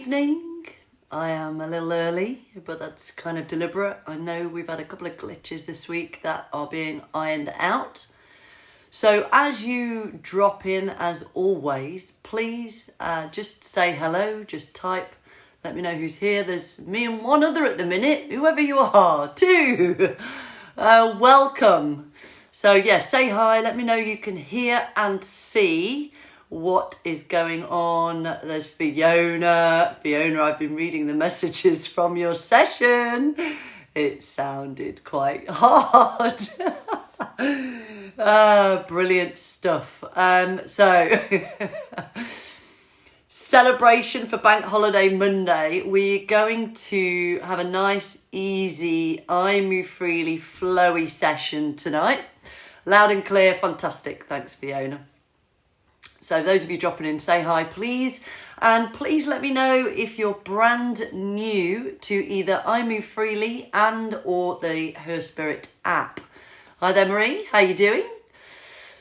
evening. I am a little early, but that's kind of deliberate. I know we've had a couple of glitches this week that are being ironed out. So as you drop in, as always, please just say hello, just type, let me know who's here. There's me and one other at the minute, whoever you are, two. Welcome. So yes, say hi, let me know you can hear and see what is going on. There's Fiona. Fiona, I've been reading the messages from your session. It sounded quite hard. Brilliant stuff. So celebration for Bank Holiday Monday. We're going to have a nice, easy, iMoveFreely, flowy session tonight. Loud and clear, fantastic. Thanks, Fiona. So those of you dropping in, say hi, please. And please let me know if you're brand new to either iMoveFreely and or the HERSPIRIT app. Hi there, Marie. How you doing?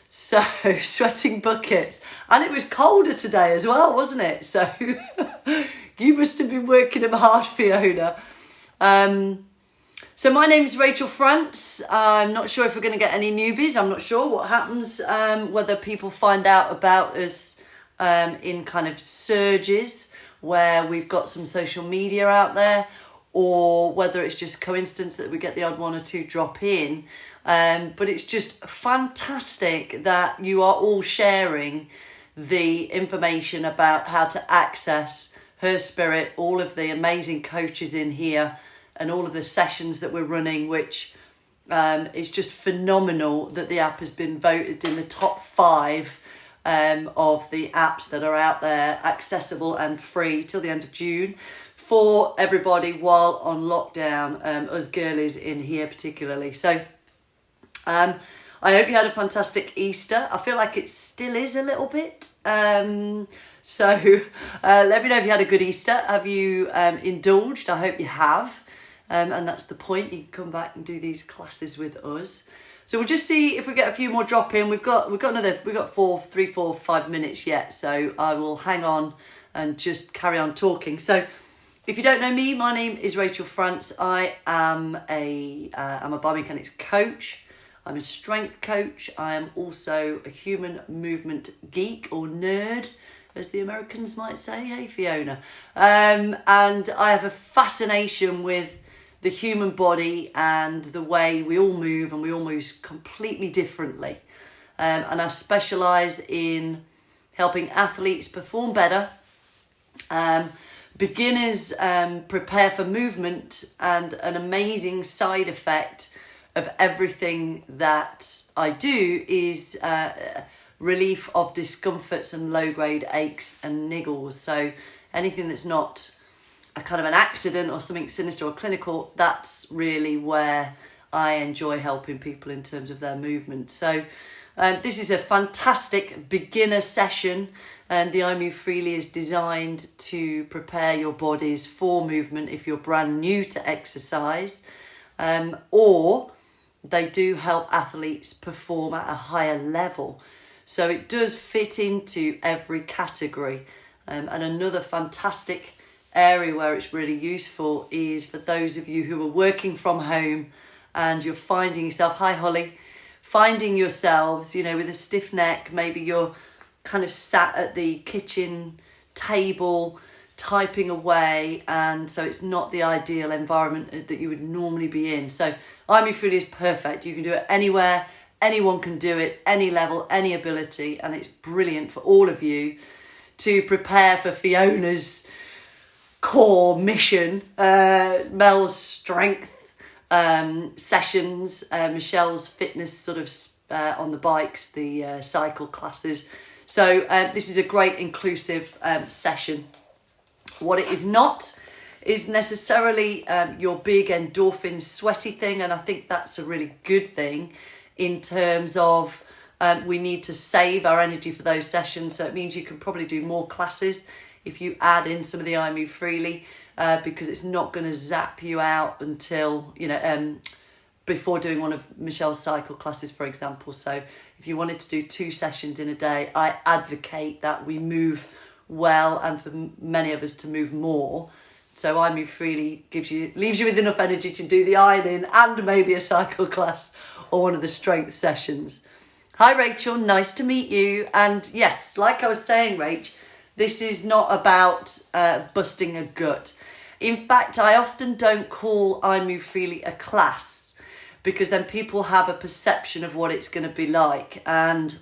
So, sweating buckets. And it was colder today as well, wasn't it? So, you must have been working them hard, Fiona. So my name is Rachel France. I'm not sure if we're going to get any newbies. I'm not sure what happens, whether people find out about us in kind of surges where we've got some social media out there, or whether it's just coincidence that we get the odd one or two drop in. But it's just fantastic that you are all sharing the information about how to access HERSPIRIT, all of the amazing coaches in here, and all of the sessions that we're running, which is just phenomenal that the app has been voted in the top 5 of the apps that are out there, accessible and free till the end of June for everybody while on lockdown, us girlies in here particularly. So I hope you had a fantastic Easter. I feel like it still is a little bit. So let me know if you had a good Easter. Have you indulged? I hope you have. And that's the point. You can come back and do these classes with us. So we'll just see if we get a few more drop in. We've got 3, 4, 5 minutes yet. So I will hang on and just carry on talking. So if you don't know me, my name is Rachel France. I am I'm a biomechanics coach. I'm a strength coach. I am also a human movement geek or nerd, as the Americans might say. Hey, Fiona. And I have a fascination with the human body and the way we all move, and we all move completely differently. And I specialise in helping athletes perform better, beginners prepare for movement, and an amazing side effect of everything that I do is relief of discomforts and low-grade aches and niggles. So anything that's not a kind of an accident or something sinister or clinical, that's really where I enjoy helping people in terms of their movement. So this is a fantastic beginner session, and the iMoveFreely is designed to prepare your bodies for movement if you're brand new to exercise, or they do help athletes perform at a higher level. So it does fit into every category. And another fantastic area where it's really useful is for those of you who are working from home and you're finding yourself, hi Holly, finding yourselves, with a stiff neck. Maybe you're kind of sat at the kitchen table typing away, and so it's not the ideal environment that you would normally be in. So iMoveFreely is perfect. You can do it anywhere, anyone can do it, any level, any ability, and it's brilliant for all of you to prepare for Fiona's core mission, Mel's strength sessions, Michelle's fitness sort of on the bikes, the cycle classes. So this is a great inclusive session. What it is not is necessarily your big endorphin sweaty thing, and I think that's a really good thing in terms of we need to save our energy for those sessions. So it means you can probably do more classes if you add in some of the iMoveFreely, because it's not going to zap you out until, before doing one of Michelle's cycle classes, for example. So if you wanted to do 2 sessions in a day, I advocate that we move well and for many of us to move more. So iMoveFreely leaves you with enough energy to do the ironing and maybe a cycle class or one of the strength sessions. Hi Rachel, nice to meet you. And yes, like I was saying, Rach, this is not about busting a gut. In fact, I often don't call iMoveFreely a class because then people have a perception of what it's going to be like, and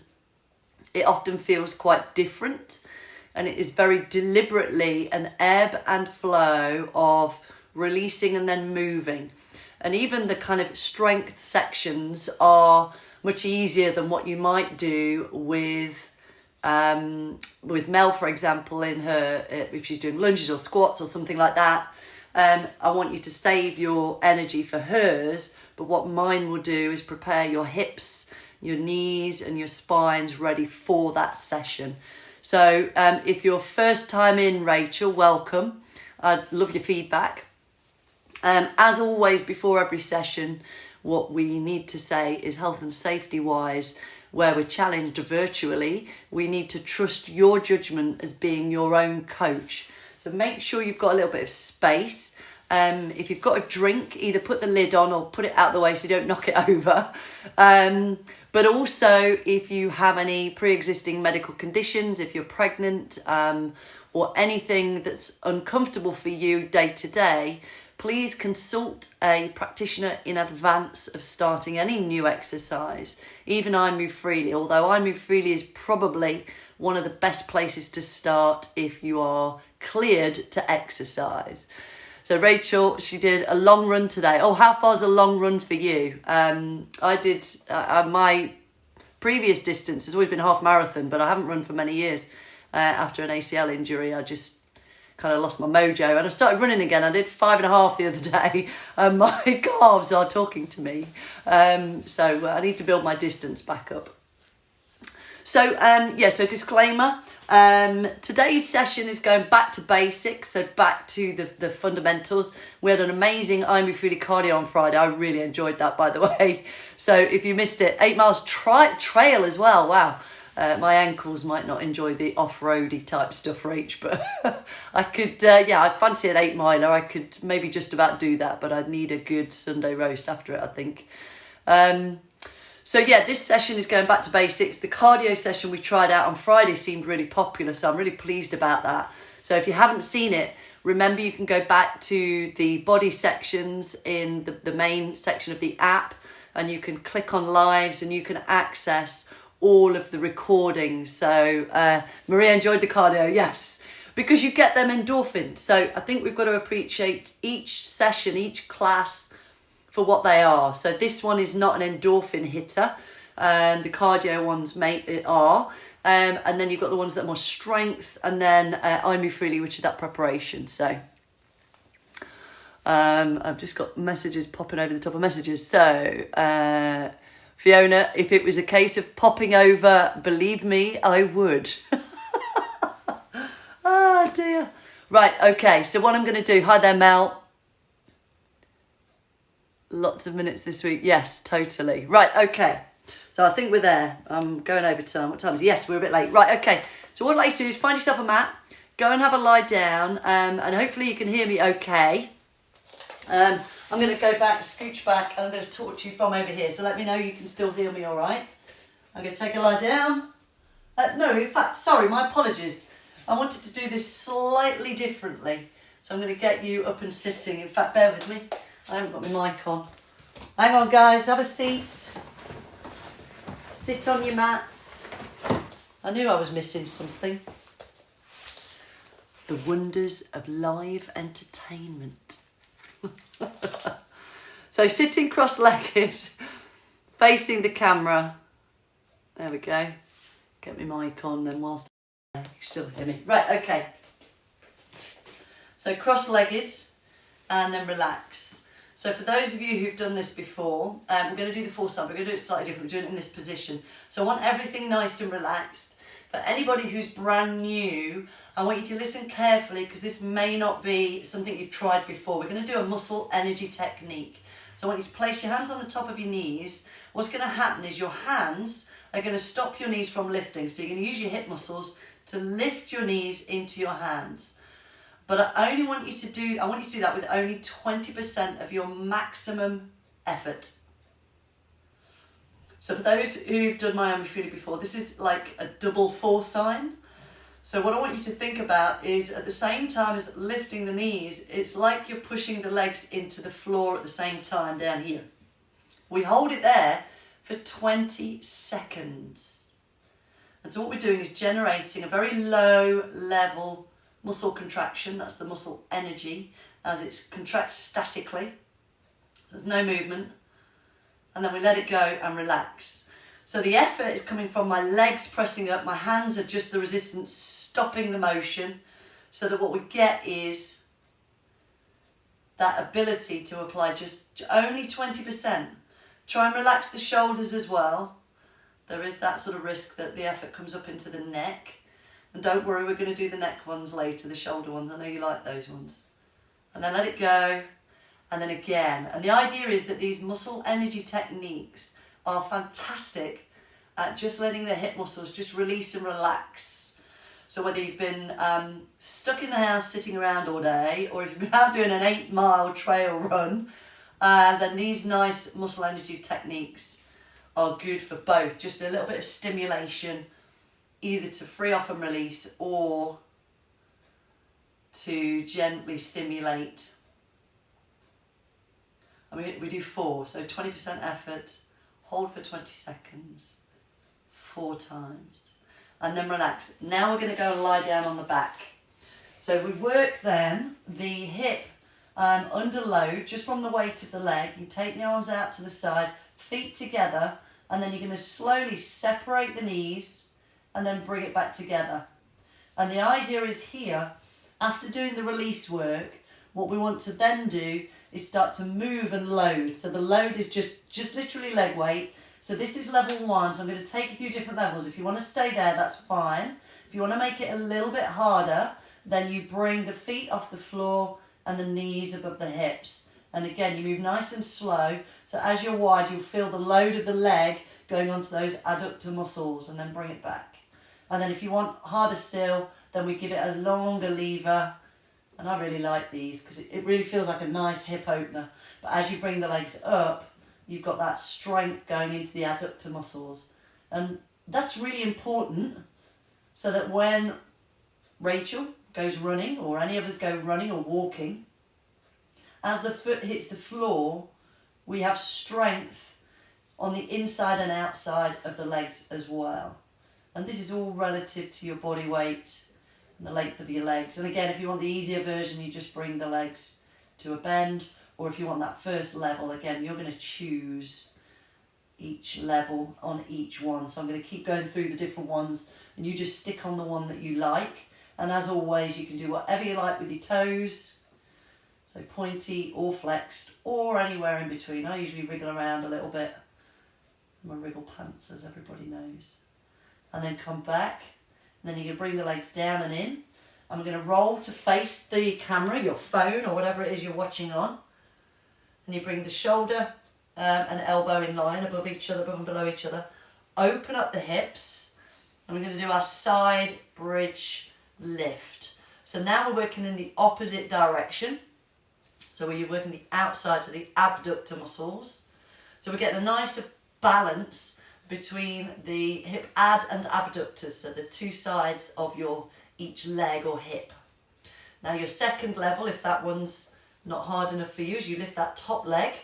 it often feels quite different. And it is very deliberately an ebb and flow of releasing and then moving. And even the kind of strength sections are much easier than what you might do with Mel, for example, in her, if she's doing lunges or squats or something like that. I want you to save your energy for hers, but what mine will do is prepare your hips, your knees and your spines ready for that session. So if you're first time in, Rachel, welcome. I'd love your feedback. As always, before every session, what we need to say is health and safety wise, where we're challenged virtually, we need to trust your judgment as being your own coach. So make sure you've got a little bit of space. If you've got a drink, either put the lid on or put it out the way so you don't knock it over. But also, if you have any pre-existing medical conditions, if you're pregnant, or anything that's uncomfortable for you day to day, please consult a practitioner in advance of starting any new exercise. Even iMoveFreely, although iMoveFreely is probably one of the best places to start if you are cleared to exercise. So Rachel, she did a long run today. Oh, how far's a long run for you? I did, my previous distance has always been half marathon, but I haven't run for many years. After an ACL injury, I just kind of lost my mojo and I started running again. I did 5.5 the other day and my calves are talking to me. So I need to build my distance back up. So so disclaimer, today's session is going back to basics, so back to the fundamentals. We had an amazing iMoveFreely cardio on Friday. I really enjoyed that, by the way. So if you missed it, 8 miles trail as well. Wow. My ankles might not enjoy the off-roady type stuff, Rach, but I could, I fancy an 8 miler. I could maybe just about do that, but I'd need a good Sunday roast after it, I think. So yeah, this session is going back to basics. The cardio session we tried out on Friday seemed really popular, so I'm really pleased about that. So if you haven't seen it, remember you can go back to the body sections in the main section of the app, and you can click on lives and you can access all of the recordings. So Maria enjoyed the cardio, yes, because you get them endorphins. So I think we've got to appreciate each session, each class for what they are. So this one is not an endorphin hitter. The cardio ones are. And then you've got the ones that are more strength, and then iMoveFreely, which is that preparation. So I've just got messages popping over the top of messages. So Fiona, if it was a case of popping over, believe me, I would. Oh dear. Right, okay, so what I'm going to do, hi there Mel. Lots of minutes this week, yes, totally. Right, okay, so I think we're there. I'm going over time. What time is it? Yes, we're a bit late. Right, okay, so what I'd like to do is find yourself a mat, go and have a lie down, and hopefully you can hear me okay. I'm going to go back, scooch back, and I'm going to talk to you from over here. So let me know you can still hear me all right. I'm going to take a lie down. No, in fact, sorry, my apologies. I wanted to do this slightly differently. So I'm going to get you up and sitting. In fact, bear with me. I haven't got my mic on. Hang on, guys. Have a seat. Sit on your mats. I knew I was missing something. The wonders of live entertainment. So sitting cross-legged, facing the camera. There we go. Get my mic on then whilst you can still hear me. Right, okay. So cross-legged and then relax. So for those of you who've done this before, we're going to do the full side. We're going to do it slightly different. We're doing it in this position. So I want everything nice and relaxed. For anybody who's brand new, I want you to listen carefully because this may not be something you've tried before. We're going to do a muscle energy technique. So I want you to place your hands on the top of your knees. What's going to happen is your hands are going to stop your knees from lifting. So you're going to use your hip muscles to lift your knees into your hands. But I want you to do that with only 20% of your maximum effort. So for those who've done iMoveFreely before, this is like a double 4 sign. So what I want you to think about is at the same time as lifting the knees, it's like you're pushing the legs into the floor at the same time down here. We hold it there for 20 seconds. And so what we're doing is generating a very low level muscle contraction. That's the muscle energy as it contracts statically. There's no movement. And then we let it go and relax. So the effort is coming from my legs pressing up, my hands are just the resistance stopping the motion, so that what we get is that ability to apply just only 20%. Try and relax the shoulders as well. There is that sort of risk that the effort comes up into the neck. And don't worry, we're going to do the neck ones later, the shoulder ones. I know you like those ones. And then let it go. And then again. And the idea is that these muscle energy techniques are fantastic at just letting the hip muscles just release and relax. So whether you've been stuck in the house sitting around all day, or if you've been out doing an 8-mile trail run, then these nice muscle energy techniques are good for both. Just a little bit of stimulation, either to free off and release, or to gently stimulate. I mean, we do 4, so 20% effort, hold for 20 seconds, 4 times, and then relax. Now we're going to go and lie down on the back. So we work then the hip under load, just from the weight of the leg. You take the arms out to the side, feet together, and then you're going to slowly separate the knees and then bring it back together. And the idea is here, after doing the release work, what we want to then do is start to move and load. So the load is just literally leg weight. So this is level 1, so I'm going to take you through different levels. If you want to stay there, that's fine. If you want to make it a little bit harder, then you bring the feet off the floor and the knees above the hips. And again, you move nice and slow. So as you're wide, you'll feel the load of the leg going onto those adductor muscles, and then bring it back. And then if you want harder still, then we give it a longer lever. And I really like these because it really feels like a nice hip opener. But as you bring the legs up, you've got that strength going into the adductor muscles. And that's really important, so that when Rachel goes running, or any of us go running or walking, as the foot hits the floor, we have strength on the inside and outside of the legs as well. And this is all relative to your body weight and the length of your legs. And again, if you want the easier version, you just bring the legs to a bend. Or if you want that first level, again, you're going to choose each level on each one. So I'm going to keep going through the different ones, and you just stick on the one that you like. And as always, you can do whatever you like with your toes. So pointy or flexed, or anywhere in between. I usually wriggle around a little bit. I'm a wriggle pants, as everybody knows. And then come back. And then you're going to bring the legs down and in. I'm going to roll to face the camera, your phone, or whatever it is you're watching on. And you bring the shoulder and elbow in line above each other, above and below each other. Open up the hips. And we're going to do our side bridge lift. So now we're working in the opposite direction. So we're working the outside to the abductor muscles. So we're getting a nice balance between the hip ad and abductors, so the two sides of your each leg or hip. Now your second level, if that one's not hard enough for you, is you lift that top leg.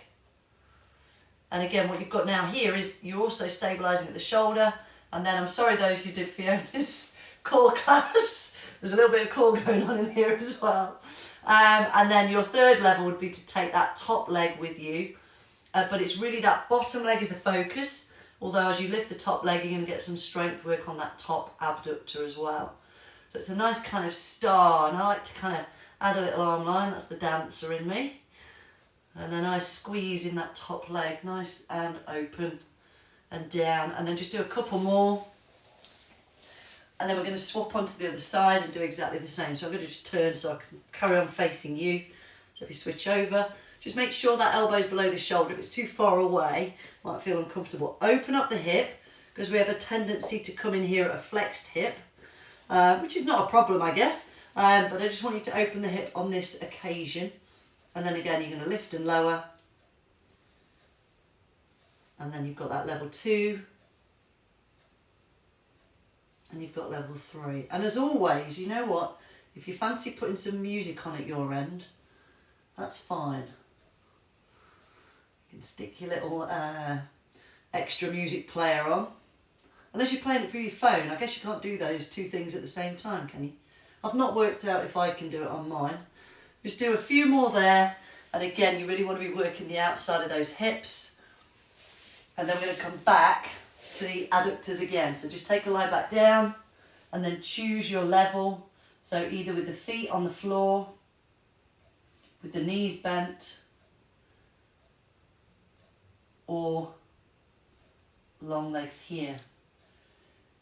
And again, what you've got now here is you're also stabilising at the shoulder. And then I'm sorry those who did Fiona's core class, there's a little bit of core going on in here as well. And then your third level would be to take that top leg with you. But it's really that bottom leg is the focus. Although as you lift the top leg, you're going to get some strength work on that top abductor as well. So it's a nice kind of star, and I like to kind of add a little arm line. That's the dancer in me. And then I squeeze in that top leg, nice and open and down. And then just do a couple more. And then we're going to swap onto the other side and do exactly the same. So I'm going to just turn so I can carry on facing you. So if you switch over, just make sure that elbow's below the shoulder. If it's too far away, it might feel uncomfortable. Open up the hip, because we have a tendency to come in here at a flexed hip. which is not a problem, I guess. But I just want you to open the hip on this occasion. And then again, you're going to lift and lower. And then you've got that level 2. And you've got level 3. And as always, you know what? If you fancy putting some music on at your end, that's fine. You can stick your little extra music player on. Unless you're playing it through your phone. I guess you can't do those two things at the same time, can you? I've not worked out if I can do it on mine. Just do a few more there. And again, you really want to be working the outside of those hips. And then we're going to come back to the adductors again. So just take a lie back down and then choose your level. So either with the feet on the floor, with the knees bent, or long legs here.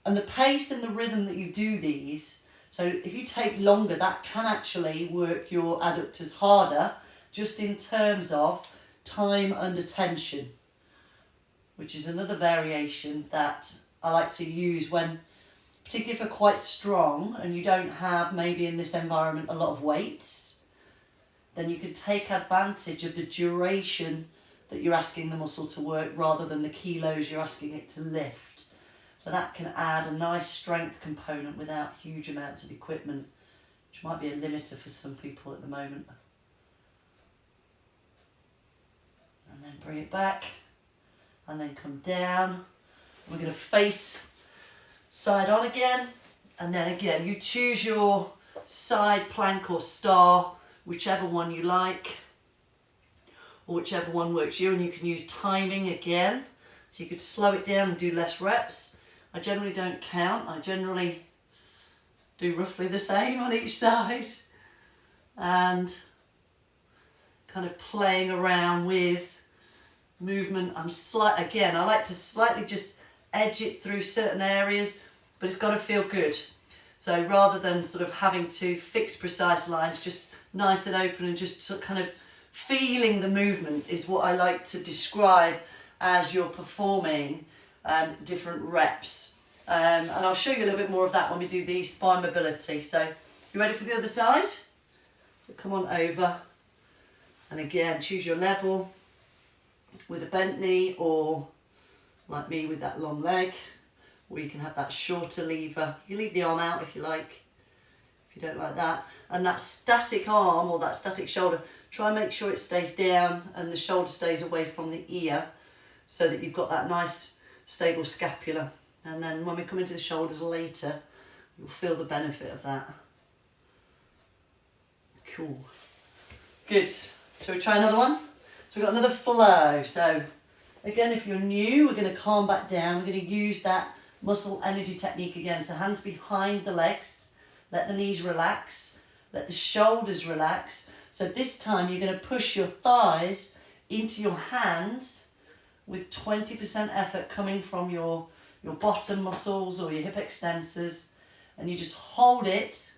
And the pace and the rhythm that you do these, so if you take longer, that can actually work your adductors harder, just in terms of time under tension, which is another variation that I like to use when, particularly if you're quite strong and you don't have, maybe in this environment, a lot of weights, then you can take advantage of the duration that you're asking the muscle to work rather than the kilos you're asking it to lift. So that can add a nice strength component without huge amounts of equipment, which might be a limiter for some people at the moment. And then bring it back, and then come down. We're going to face side on again, and then again you choose your side plank or star, whichever one you like, or whichever one works you, and you can use timing again, so you could slow it down and do less reps. I generally don't count, I generally do roughly the same on each side, and kind of playing around with movement. Again, I like to slightly just edge it through certain areas, but it's got to feel good. So rather than sort of having to fix precise lines, just nice and open and just sort of kind of feeling the movement is what I like to describe as you're performing different reps. And I'll show you a little bit more of that when we do the spine mobility. So you ready for the other side? So come on over, and again choose your level with a bent knee, or like me with that long leg, or you can have that shorter lever. You leave the arm out if you like, if you don't like that. And that static arm or that static shoulder, try and make sure it stays down and the shoulder stays away from the ear, so that you've got that nice stable scapula. And then when we come into the shoulders later, you'll feel the benefit of that. Cool. Good. Shall we try another one? So we've got another flow. So again, if you're new, we're going to calm back down. We're going to use that muscle energy technique again. So hands behind the legs, let the knees relax, let the shoulders relax. So this time you're going to push your thighs into your hands with 20% effort coming from your bottom muscles or your hip extensors, and you just hold it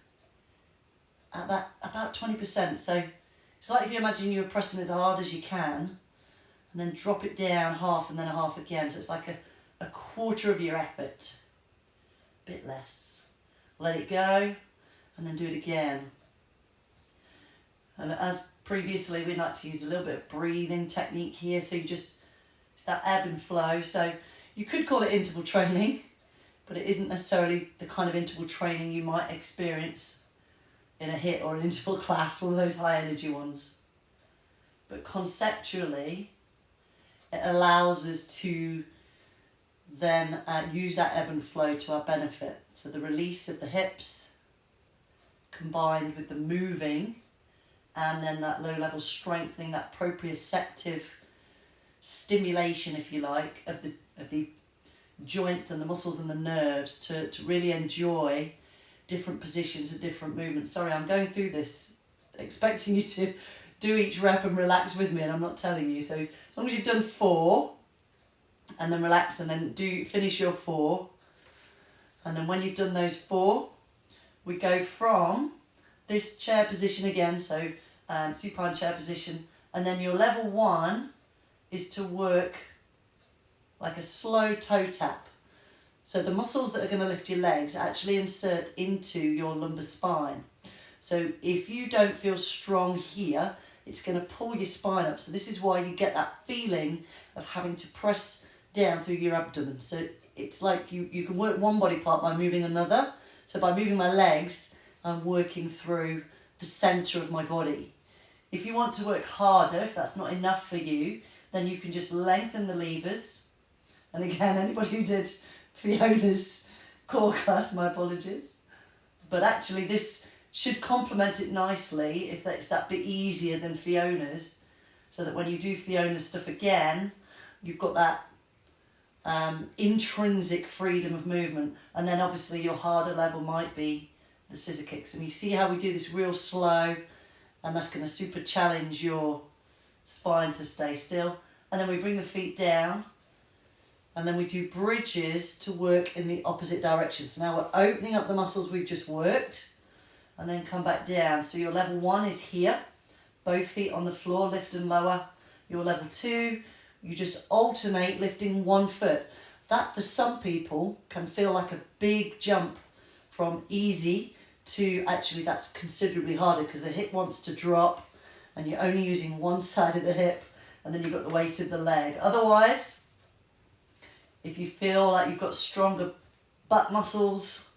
at that about 20%. So it's like if you imagine you're pressing as hard as you can, and then drop it down half and then a half again. So it's like a quarter of your effort, a bit less. Let it go, and then do it again. And as previously, we like to use a little bit of breathing technique here. So it's that ebb and flow. So you could call it interval training, but it isn't necessarily the kind of interval training you might experience in a HIIT or an interval class, one of those high energy ones. But conceptually, it allows us to then use that ebb and flow to our benefit. So the release of the hips combined with the moving, and then that low level strengthening, that proprioceptive stimulation, if you like, of the joints and the muscles and the nerves to really enjoy different positions and different movements. Sorry, I'm going through this expecting you to do each rep and relax with me, and I'm not telling you. So as long as you've done 4 and then relax, and then finish your 4, and then when you've done those 4, we go from this chair position again, so supine chair position, and then your level 1 is to work like a slow toe tap. So the muscles that are going to lift your legs actually insert into your lumbar spine. So if you don't feel strong here, it's going to pull your spine up. So this is why you get that feeling of having to press down through your abdomen. So it's like you can work one body part by moving another. So by moving my legs, I'm working through the centre of my body. If you want to work harder, if that's not enough for you, then you can just lengthen the levers. And again, anybody who did Fiona's core class, my apologies. But actually this should complement it nicely if it's that bit easier than Fiona's, so that when you do Fiona's stuff again, you've got that intrinsic freedom of movement. And then obviously your harder level might be the scissor kicks. And you see how we do this real slow, and that's going to super challenge your spine to stay still. And then we bring the feet down, and then we do bridges to work in the opposite direction. So now we're opening up the muscles we've just worked, and then come back down. So your level 1 is here, both feet on the floor, lift and lower. Your level 2, you just alternate lifting one foot. That for some people can feel like a big jump from easy to actually that's considerably harder, because the hip wants to drop and you're only using one side of the hip, and then you've got the weight of the leg. Otherwise, if you feel like you've got stronger butt muscles,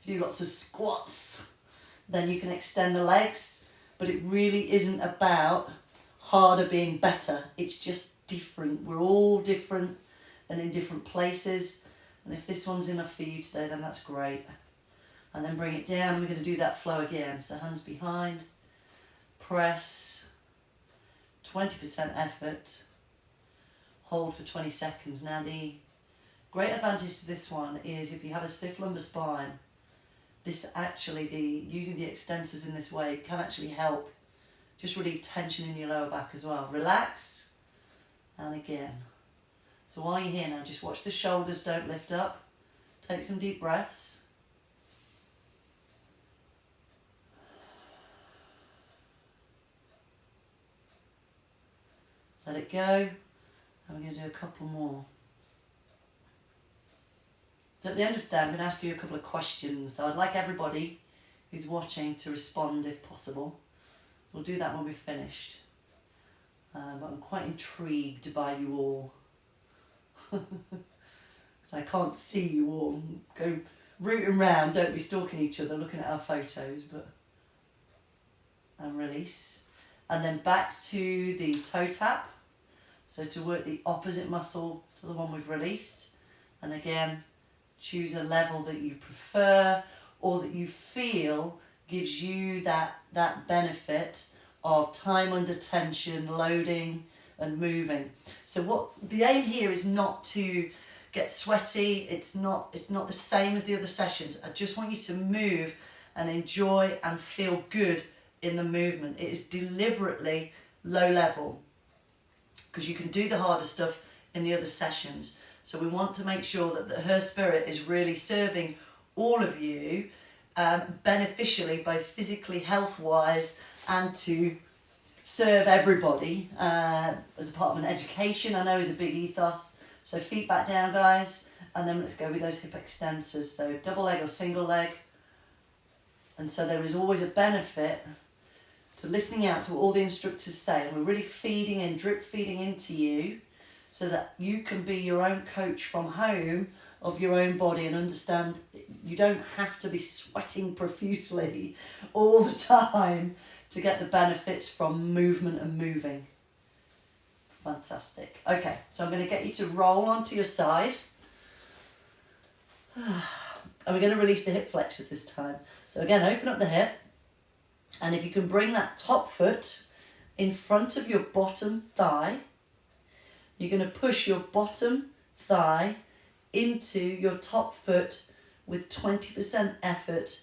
if you do lots of squats, then you can extend the legs. But it really isn't about harder being better. It's just different. We're all different and in different places. And if this one's enough for you today, then that's great. And then bring it down, and we're going to do that flow again. So hands behind, press, 20% effort, hold for 20 seconds. Now the great advantage to this one is if you have a stiff lumbar spine, this actually, using the extensors in this way can actually help just relieve tension in your lower back as well. Relax, and again. So while you're here now, just watch the shoulders don't lift up. Take some deep breaths. Let it go, and we're going to do a couple more. So at the end of the day, I'm going to ask you a couple of questions. So I'd like everybody who's watching to respond if possible. We'll do that when we've finished. But I'm quite intrigued by you all. So I can't see you all. Go rooting round, don't be stalking each other, looking at our photos. And release. And then back to the toe tap. So to work the opposite muscle to the one we've released. And again, choose a level that you prefer or that you feel gives you that benefit of time under tension, loading and moving. So what the aim here is not to get sweaty. It's not the same as the other sessions. I just want you to move and enjoy and feel good in the movement. It is deliberately low level because you can do the harder stuff in the other sessions. So we want to make sure that her spirit is really serving all of you beneficially, both physically, health-wise, and to serve everybody as a part of an education, I know is a big ethos. So feet back down, guys, and then let's go with those hip extensors. So double leg or single leg. And so there is always a benefit to listening out to what all the instructors say, and we're really feeding in, drip feeding into you, so that you can be your own coach from home of your own body and understand you don't have to be sweating profusely all the time to get the benefits from movement and moving. Fantastic. Okay, so I'm going to get you to roll onto your side. And we're going to release the hip flexors this time. So again, open up the hip. And if you can bring that top foot in front of your bottom thigh, you're going to push your bottom thigh into your top foot with 20% effort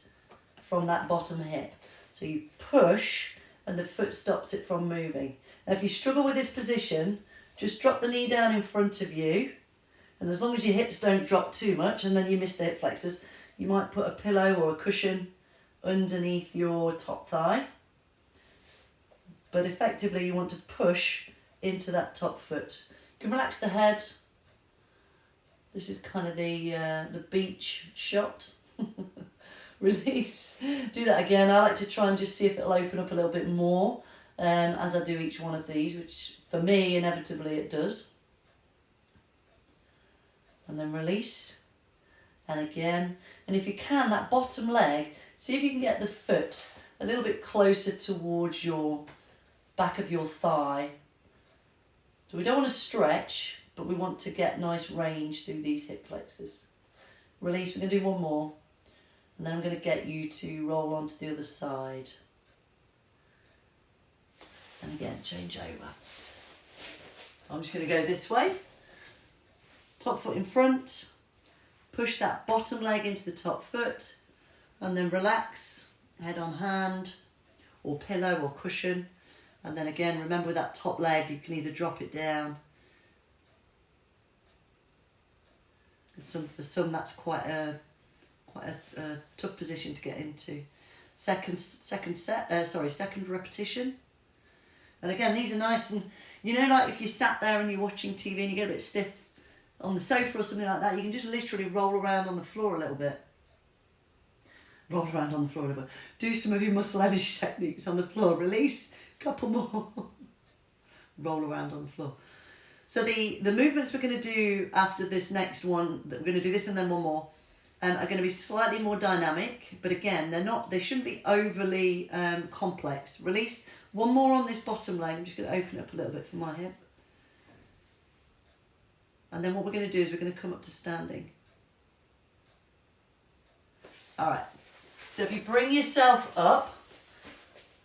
from that bottom hip. So you push and the foot stops it from moving. Now if you struggle with this position, just drop the knee down in front of you, and as long as your hips don't drop too much and then you miss the hip flexors, you might put a pillow or a cushion underneath your top thigh. But effectively you want to push into that top foot. You can relax the head, This is kind of the beach shot. Release. Do that again. I like to try and just see if it'll open up a little bit more as I do each one of these, which for me inevitably it does. And then release. And again. And if you can, that bottom leg, see if you can get the foot a little bit closer towards your back of your thigh. So we don't want to stretch, but we want to get nice range through these hip flexors. Release. We're going to do one more. And then I'm going to get you to roll on to the other side. And again, change over. I'm just going to go this way. Top foot in front. Push that bottom leg into the top foot. And then relax. Head on hand. Or pillow or cushion. And then again, remember with that top leg, you can either drop it down. For some that's quite a tough position to get into. Second repetition. And again, these are nice, and you know, like if you sat there and you're watching TV and you get a bit stiff on the sofa or something like that, you can just literally roll around on the floor a little bit. Roll around on the floor a little bit. Do some of your muscle energy techniques on the floor. Release, couple more. Roll around on the floor. So the movements we're going to do after this next one, we're going to do this and then one more, are going to be slightly more dynamic, but again, they shouldn't be overly complex. Release. One more on this bottom leg. I'm just going to open it up a little bit for my hip. And then what we're going to do is we're going to come up to standing. All right. So if you bring yourself up,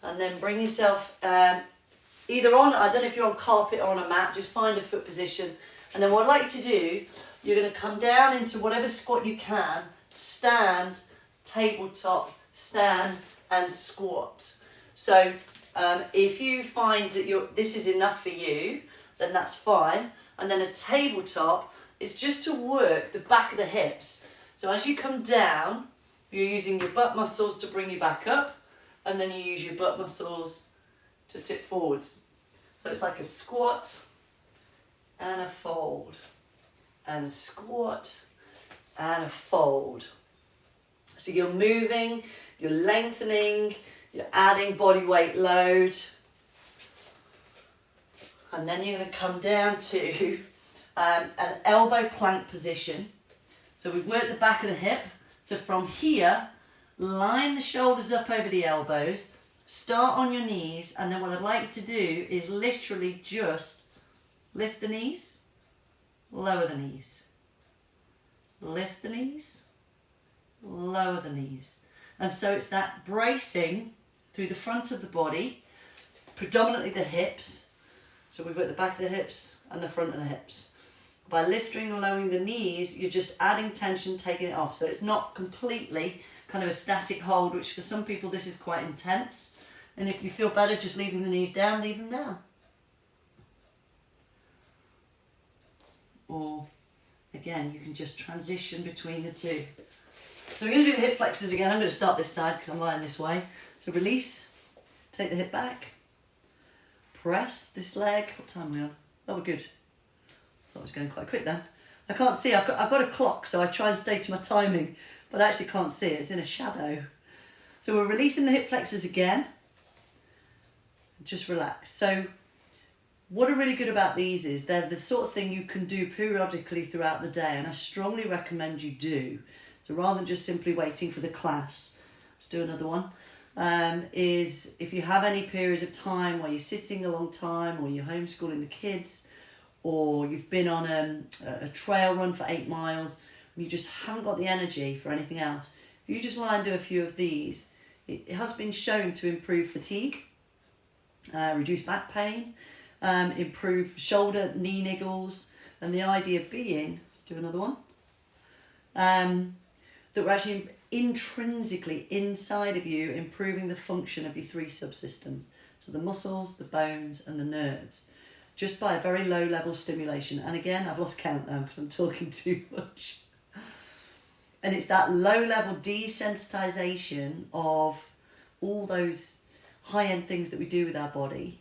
and then bring yourself either on, I don't know if you're on carpet or on a mat, just find a foot position. And then what I'd like you to do, you're going to come down into whatever squat you can, stand, tabletop, stand and squat. So if you find that this is enough for you, then that's fine. And then a tabletop is just to work the back of the hips. So as you come down, you're using your butt muscles to bring you back up, and then you use your butt muscles to tip forwards. So it's like a squat and a fold, and a squat and a fold. So you're moving, you're lengthening, you're adding body weight load, and then you're going to come down to an elbow plank position. So we've worked the back of the hip. So from here, line the shoulders up over the elbows, start on your knees, and then what I'd like to do is literally just lift the knees, lower the knees, lift the knees, lower the knees. And so it's that bracing through the front of the body, predominantly the hips. So we've got the back of the hips and the front of the hips. By lifting and lowering the knees, you're just adding tension, taking it off. So it's not completely kind of a static hold, which for some people this is quite intense. And if you feel better just leaving the knees down, leave them down. Or again, you can just transition between the two. So we're going to do the hip flexors again. I'm going to start this side because I'm lying this way. So release, take the hip back, press this leg. What time are we on? Oh, we're good. I thought I was going quite quick then. I can't see. I've got a clock, so I try and stay to my timing, but I actually can't see it. It's in a shadow. So we're releasing the hip flexors again. Just relax. So what are really good about these is they're the sort of thing you can do periodically throughout the day, and I strongly recommend you do. So rather than just simply waiting for the class, let's do another one. Is if you have any periods of time where you're sitting a long time, or you're homeschooling the kids, or you've been on a trail run for 8 miles and you just haven't got the energy for anything else, if you just lie and do a few of these, it has been shown to improve fatigue, reduce back pain, improve shoulder, knee niggles, and the idea being, let's do another one, that we're actually intrinsically inside of you improving the function of your 3 subsystems. So the muscles, the bones and the nerves, just by a very low level stimulation. And again, I've lost count now because I'm talking too much. And it's that low level desensitization of all those high-end things that we do with our body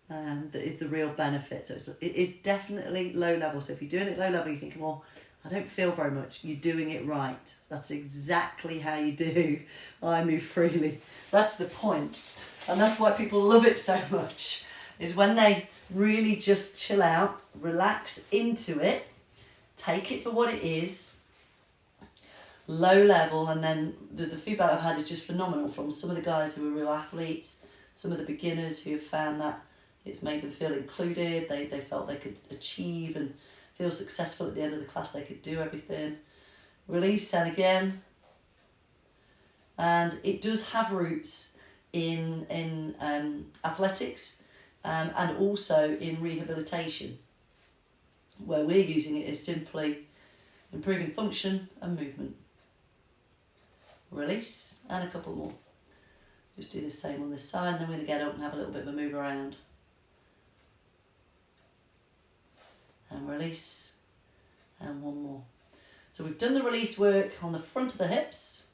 that is the real benefit. So it is definitely low level. So if you're doing it low level, you're thinking, well, I don't feel very much. You're doing it right. That's exactly how you do iMoveFreely. That's the point. And that's why people love it so much, is when they really just chill out, relax into it, take it for what it is, low level, and then the feedback I've had is just phenomenal from some of the guys who are real athletes, some of the beginners who have found that it's made them feel included, they felt they could achieve and feel successful at the end of the class, they could do everything. Release, and again. And it does have roots in athletics and also in rehabilitation, where we're using it is simply improving function and movement. Release, and a couple more. Just do the same on this side, and then we're going to get up and have a little bit of a move around. And release, and one more. So we've done the release work on the front of the hips.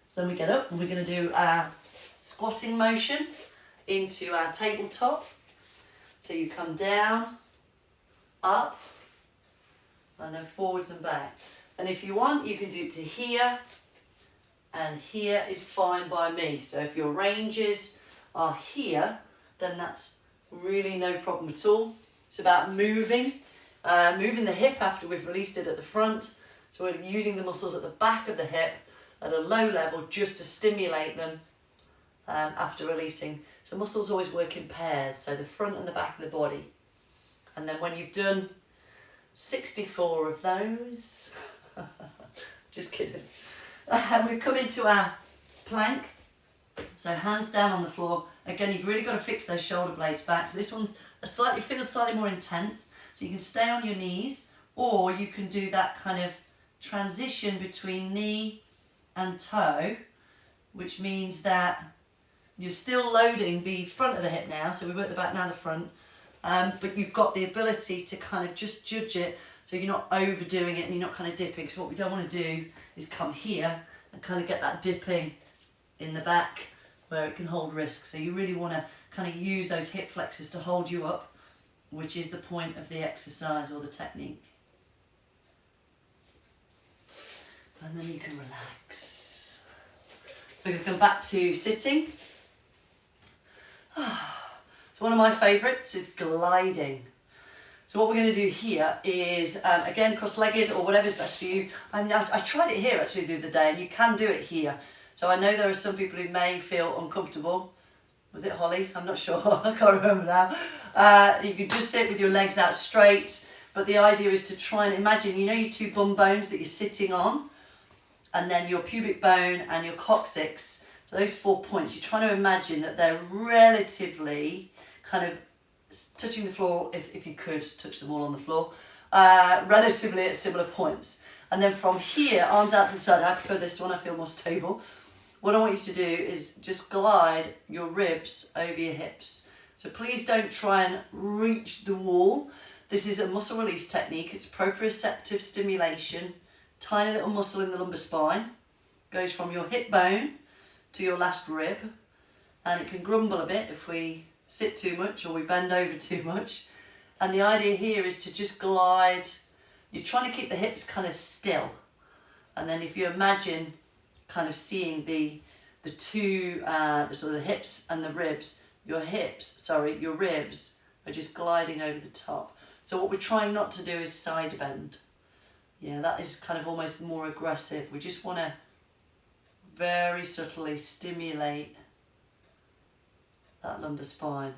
So then we get up and we're going to do our squatting motion into our tabletop. So you come down, up, and then forwards and back. And if you want, you can do it to here, and here is fine by me. So if your ranges are here, then that's really no problem at all. It's about moving the hip after we've released it at the front. So we're using the muscles at the back of the hip at a low level just to stimulate them after releasing. So muscles always work in pairs, so the front and the back of the body. And then when you've done 64 of those, just kidding, we come into our plank. So hands down on the floor. Again, you've really got to fix those shoulder blades back. So this one's feels slightly more intense. So you can stay on your knees, or you can do that kind of transition between knee and toe, which means that you're still loading the front of the hip now. So we work the back, now the front. But you've got the ability to kind of just judge it, so you're not overdoing it and you're not kind of dipping. So what we don't want to do is come here and kind of get that dipping in the back where it can hold risk. So you really want to kind of use those hip flexors to hold you up, which is the point of the exercise or the technique. And then you can relax. We're going to come back to sitting. So one of my favourites is gliding. So what we're going to do here is, again, cross-legged or whatever's best for you. I tried it here actually the other day, and you can do it here. So I know there are some people who may feel uncomfortable. Was it Holly? I'm not sure. I can't remember now. You can just sit with your legs out straight. But the idea is to try and imagine, you know, your two bum bones that you're sitting on, and then your pubic bone and your coccyx. So those 4 points, you're trying to imagine that they're relatively kind of touching the floor, if you could touch them all on the floor, relatively at similar points. And then from here, arms out to the side. I prefer this one, I feel more stable. What I want you to do is just glide your ribs over your hips. So please don't try and reach the wall. This is a muscle release technique. It's proprioceptive stimulation. Tiny little muscle in the lumbar spine. Goes from your hip bone to your last rib. And it can grumble a bit if we sit too much or we bend over too much. And the idea here is to just glide. You're trying to keep the hips kind of still. And then if you imagine kind of seeing the two, sort of the hips and the ribs, your ribs are just gliding over the top. So what we're trying not to do is side bend. Yeah, that is kind of almost more aggressive. We just want to very subtly stimulate that lumbar spine.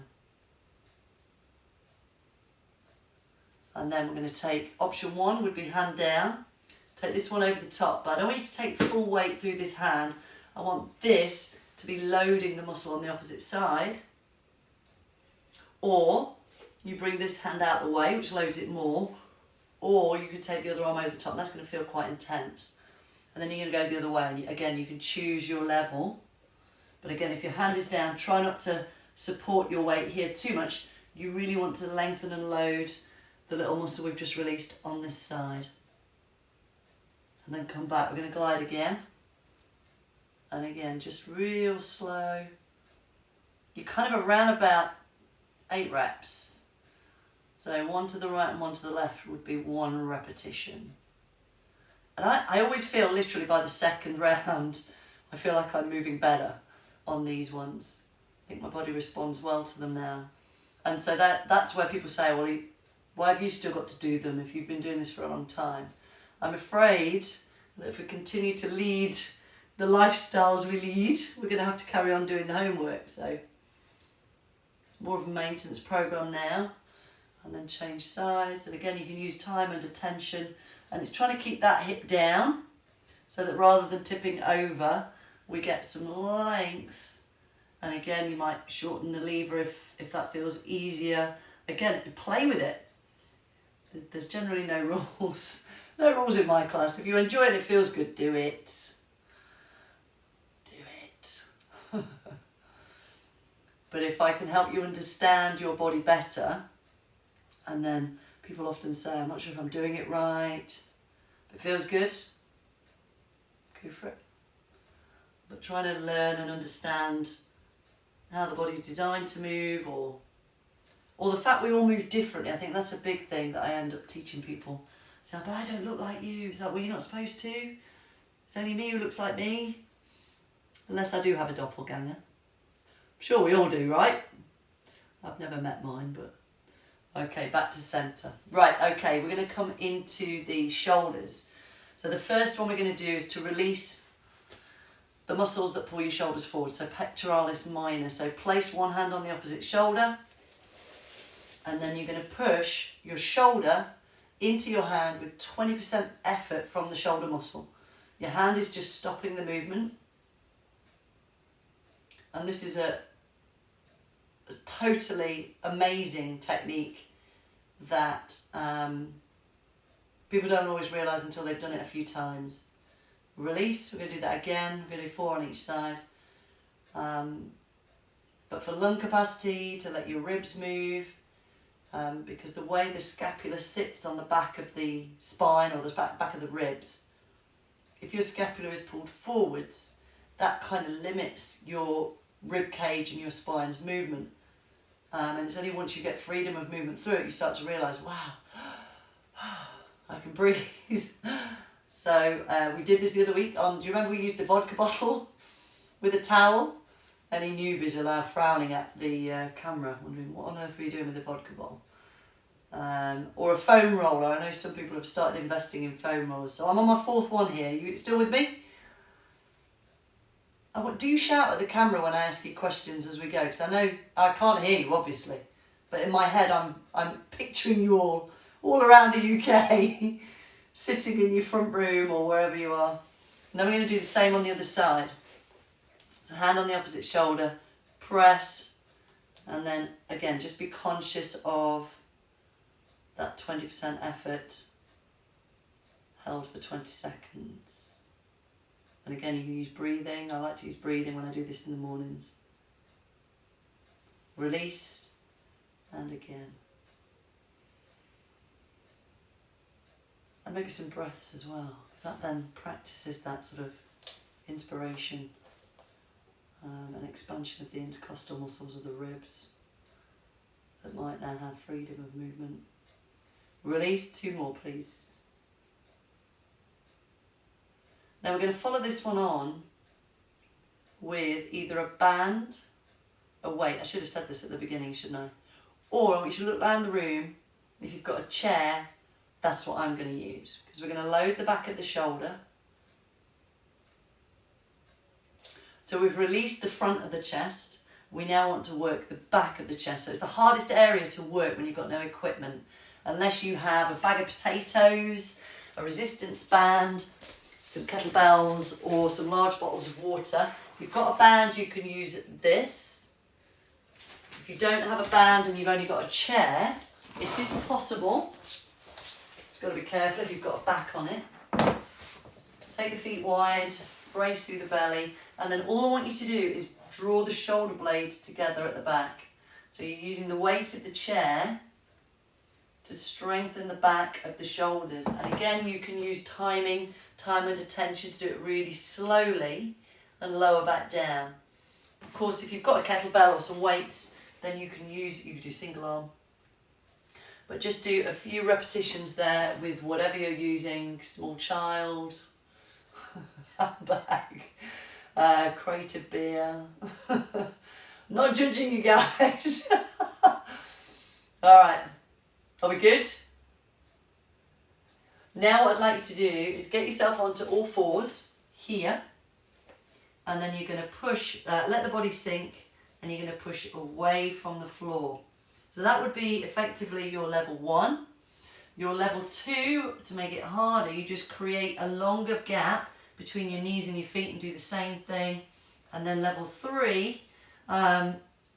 And then we're going to take, option 1 would be hand down. Take this one over the top, but I don't want you to take full weight through this hand. I want this to be loading the muscle on the opposite side. Or you bring this hand out the way, which loads it more, or you can take the other arm over the top, and that's going to feel quite intense. And then you're going to go the other way, and again, you can choose your level. But again, if your hand is down, try not to support your weight here too much. You really want to lengthen and load the little muscle we've just released on this side. And then come back. We're going to glide again. And again, just real slow. You're kind of around about 8 reps. So 1 to the right and 1 to the left would be 1 repetition. And I always feel literally by the second round, I feel like I'm moving better on these ones. I think my body responds well to them now. And so that's where people say, well, why have you still got to do them if you've been doing this for a long time? I'm afraid that if we continue to lead the lifestyles we lead, we're going to have to carry on doing the homework. So it's more of a maintenance program now, and then change sides. And again, you can use time under tension, and it's trying to keep that hip down so that rather than tipping over, we get some length. And again, you might shorten the lever if that feels easier. Again, play with it. There's generally no rules. No rules in my class. If you enjoy it, it feels good, do it. Do it. But if I can help you understand your body better, and then people often say, I'm not sure if I'm doing it right, if it feels good, go for it. But trying to learn and understand how the body's designed to move, or the fact we all move differently. I think that's a big thing that I end up teaching people. So, but I don't look like you. It's like, well, you're not supposed to. It's only me who looks like me. Unless I do have a doppelganger. I'm sure we all do, right? I've never met mine, but... Okay, back to centre. Right, okay, we're going to come into the shoulders. So the first one we're going to do is to release the muscles that pull your shoulders forward. So pectoralis minor. So place one hand on the opposite shoulder, and then you're going to push your shoulder into your hand with 20% effort from the shoulder muscle. Your hand is just stopping the movement. And this is a totally amazing technique that people don't always realise until they've done it a few times. Release, we're going to do that again. We're going to do 4 on each side. But for lung capacity, to let your ribs move, because the way the scapula sits on the back of the spine or the back of the ribs, if your scapula is pulled forwards, that kind of limits your rib cage and your spine's movement. And it's only once you get freedom of movement through it, you start to realise, wow, I can breathe. So we did this the other week. Do you remember we used the vodka bottle with a towel? Any newbies are now frowning at the camera, wondering what on earth were you doing with the vodka bottle? Or a foam roller. I know some people have started investing in foam rollers. So I'm on my 4th one here. You still with me? Do you shout at the camera when I ask you questions as we go? Because I know I can't hear you, obviously. But in my head, I'm picturing you all around the UK, sitting in your front room or wherever you are. And then we're going to do the same on the other side. So hand on the opposite shoulder, press, and then again, just be conscious of that 20% effort held for 20 seconds. And again, you can use breathing. I like to use breathing when I do this in the mornings. Release, and again. And maybe some breaths as well, because that then practices that sort of inspiration. An expansion of the intercostal muscles of the ribs that might now have freedom of movement. Release, 2 more please. Now we're going to follow this one on with either a band, a weight, I should have said this at the beginning, shouldn't I? Or you should look around the room, if you've got a chair, that's what I'm going to use. Because we're going to load the back of the shoulder. So we've released the front of the chest. We now want to work the back of the chest. So it's the hardest area to work when you've got no equipment. Unless you have a bag of potatoes, a resistance band, some kettlebells or some large bottles of water. If you've got a band, you can use this. If you don't have a band and you've only got a chair, it is possible. You've got to be careful if you've got a back on it. Take the feet wide, brace through the belly, and then all I want you to do is draw the shoulder blades together at the back. So you're using the weight of the chair to strengthen the back of the shoulders. And again, you can use timing, time and attention to do it really slowly and lower back down. Of course, if you've got a kettlebell or some weights, then you can do single arm. But just do a few repetitions there with whatever you're using, small child, handbag, crate of beer. Not judging you guys. Alright, are we good? Now what I'd like you to do is get yourself onto all fours here, and then you're going to push, let the body sink, and you're going to push away from the floor. So that would be effectively your level 1. Your level 2, to make it harder, you just create a longer gap between your knees and your feet and do the same thing. And then level 3,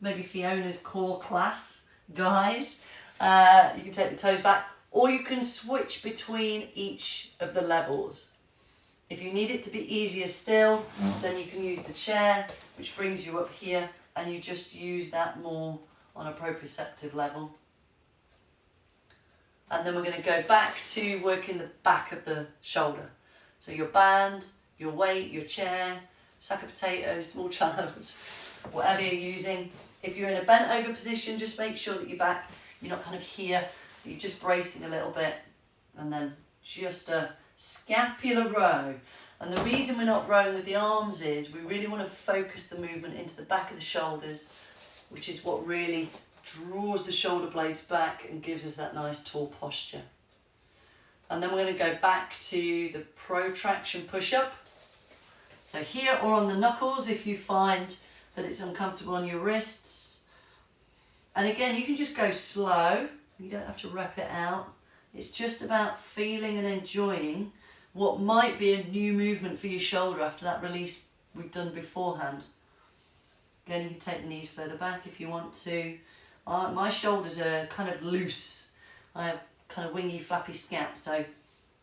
maybe Fiona's core class, guys, you can take the toes back, or you can switch between each of the levels. If you need it to be easier still, then you can use the chair, which brings you up here, and you just use that more on a proprioceptive level. And then we're going to go back to working the back of the shoulder. So your band, your weight, your chair, sack of potatoes, small child, whatever you're using. If you're in a bent over position, just make sure that you're not kind of here, so you're just bracing a little bit, and then just a scapular row. And the reason we're not rowing with the arms is we really want to focus the movement into the back of the shoulders, which is what really draws the shoulder blades back and gives us that nice tall posture. And then we're going to go back to the protraction push-up. So here or on the knuckles if you find that it's uncomfortable on your wrists. And again, you can just go slow. You don't have to rep it out. It's just about feeling and enjoying what might be a new movement for your shoulder after that release we've done beforehand. Again, you can take the knees further back if you want to. My shoulders are kind of loose. I have kind of wingy, flappy scap, so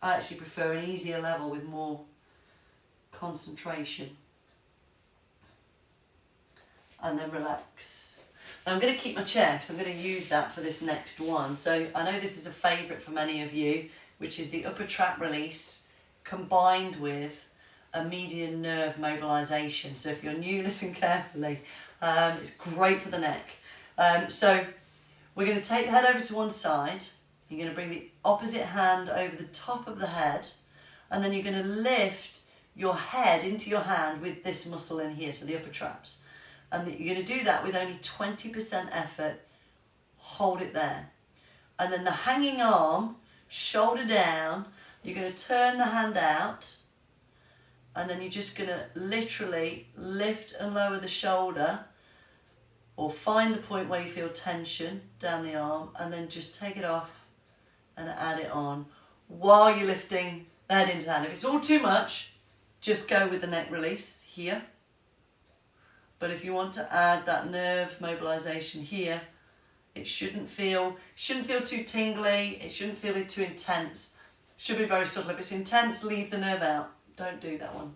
I actually prefer an easier level with more concentration. And then relax. Now I'm going to keep my chair because I'm going to use that for this next one. So I know this is a favourite for many of you, which is the upper trap release combined with a median nerve mobilisation. So if you're new, listen carefully. It's great for the neck. So we're going to take the head over to one side. You're going to bring the opposite hand over the top of the head, and then you're going to lift your head into your hand with this muscle in here, so the upper traps. And you're going to do that with only 20% effort. Hold it there. And then the hanging arm, shoulder down, you're going to turn the hand out, and then you're just going to literally lift and lower the shoulder, or find the point where you feel tension down the arm, and then just take it off and add it on while you're lifting the head into the hand. If it's all too much, just go with the neck release here. But if you want to add that nerve mobilisation here, it shouldn't feel too tingly, it shouldn't feel too intense. It should be very subtle. If it's intense, leave the nerve out. Don't do that one.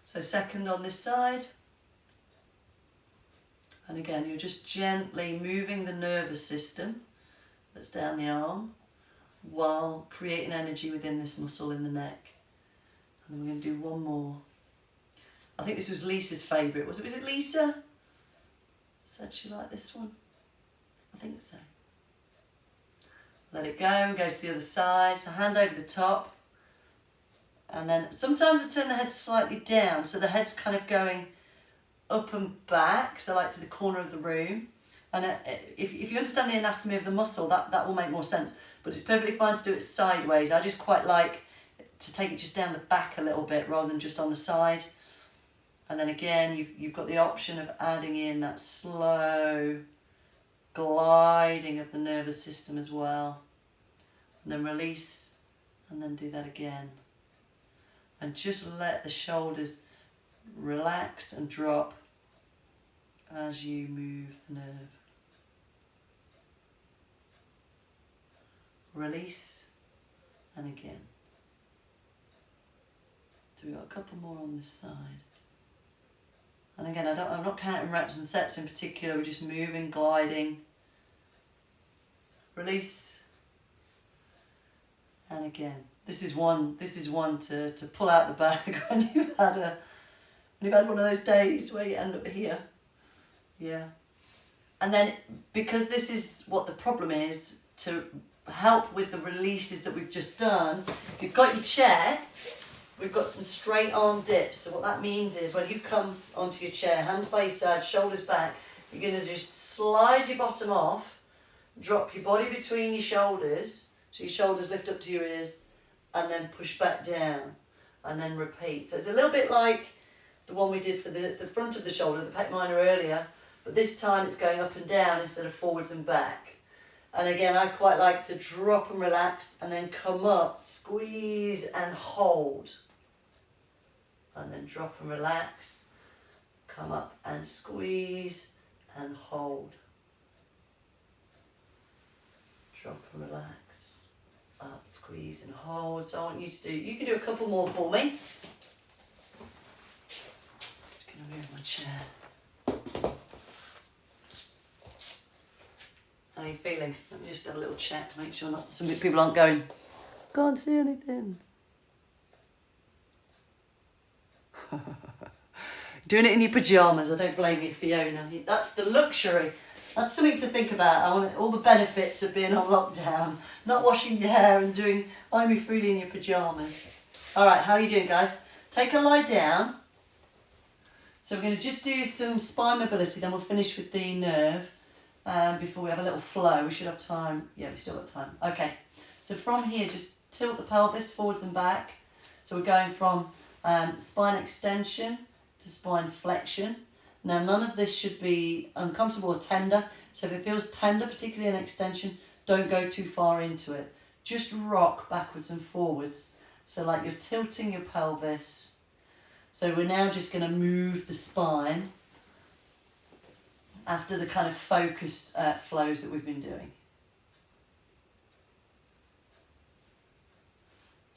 So second on this side. And again, you're just gently moving the nervous system that's down the arm while creating energy within this muscle in the neck. And then we're going to do one more. I think this was Lisa's favourite. Was it Lisa? Said she liked this one? I think so. Let it go and go to the other side. So hand over the top. And then sometimes I turn the head slightly down, so the head's kind of going up and back, so like to the corner of the room. And if you understand the anatomy of the muscle, that will make more sense. But it's perfectly fine to do it sideways. I just quite like to take it just down the back a little bit rather than just on the side. And then again, you've got the option of adding in that slow gliding of the nervous system as well. And then release, and then do that again. And just let the shoulders relax and drop as you move the nerve. Release, and again. So we've got a couple more on this side. And again, I'm not counting reps and sets in particular, we're just moving, gliding. Release, and again. This is one to pull out the bag when you've had one of those days where you end up here. Yeah. And then, because this is what the problem is, to help with the releases that we've just done, if you've got your chair, we've got some straight arm dips. So what that means is when you come onto your chair, hands by your side, shoulders back, you're going to just slide your bottom off, drop your body between your shoulders, so your shoulders lift up to your ears, and then push back down, and then repeat. So it's a little bit like the one we did for the front of the shoulder, the pec minor earlier, but this time it's going up and down instead of forwards and back. And again, I quite like to drop and relax, and then come up, squeeze and hold. And then drop and relax, come up and squeeze and hold. Drop and relax, up, squeeze and hold. So I want you to do, you can do a couple more for me. Just going to move my chair. How are you feeling? Let me just have a little check to make sure not, some people aren't going, can't see anything. Doing it in your pyjamas, I don't blame you, Fiona. That's the luxury. That's something to think about. I want all the benefits of being on lockdown, not washing your hair and doing iMoveFreely in your pyjamas. All right, how are you doing, guys? Take a lie down. So we're going to just do some spine mobility, then we'll finish with the nerve before we have a little flow. We should have time. Yeah, we still got time. Okay, so from here, just tilt the pelvis forwards and back. So we're going from spine extension to spine flexion. Now none of this should be uncomfortable or tender, so if it feels tender, particularly an extension, don't go too far into it. Just rock backwards and forwards, so like you're tilting your pelvis. So we're now just going to move the spine after the kind of focused flows that we've been doing.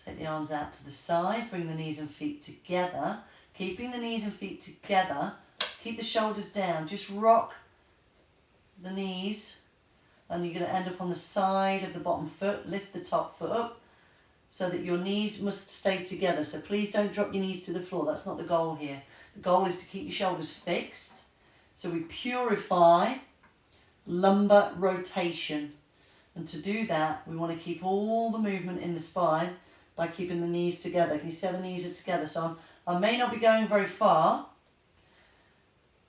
Take the arms out to the side, bring the knees and feet together. Keeping the knees and feet together, keep the shoulders down. Just rock the knees, and you're going to end up on the side of the bottom foot. Lift the top foot up so that your knees must stay together. So please don't drop your knees to the floor. That's not the goal here. The goal is to keep your shoulders fixed. So we purify lumbar rotation. And to do that, we want to keep all the movement in the spine by keeping the knees together. Can you see how the knees are together? So I may not be going very far,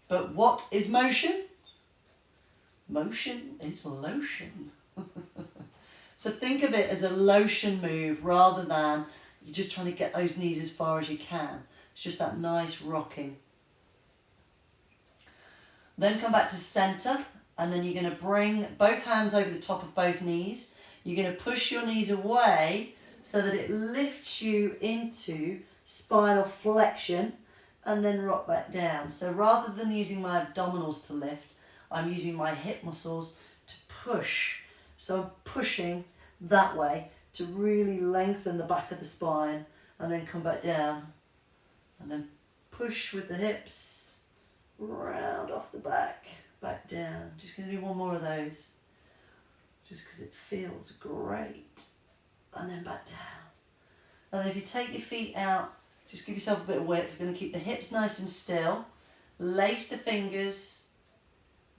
but what is motion? Motion is lotion. So think of it as a lotion move rather than you're just trying to get those knees as far as you can. It's just that nice rocking. Then come back to center, and then you're going to bring both hands over the top of both knees. You're going to push your knees away so that it lifts you into spinal flexion, and then rock back down. So rather than using my abdominals to lift, I'm using my hip muscles to push. So I'm pushing that way to really lengthen the back of the spine, and then come back down, and then push with the hips, round off the back, back down. Just going to do one more of those, just because it feels great. And then back down. And then if you take your feet out, just give yourself a bit of width. We're going to keep the hips nice and still. Lace the fingers.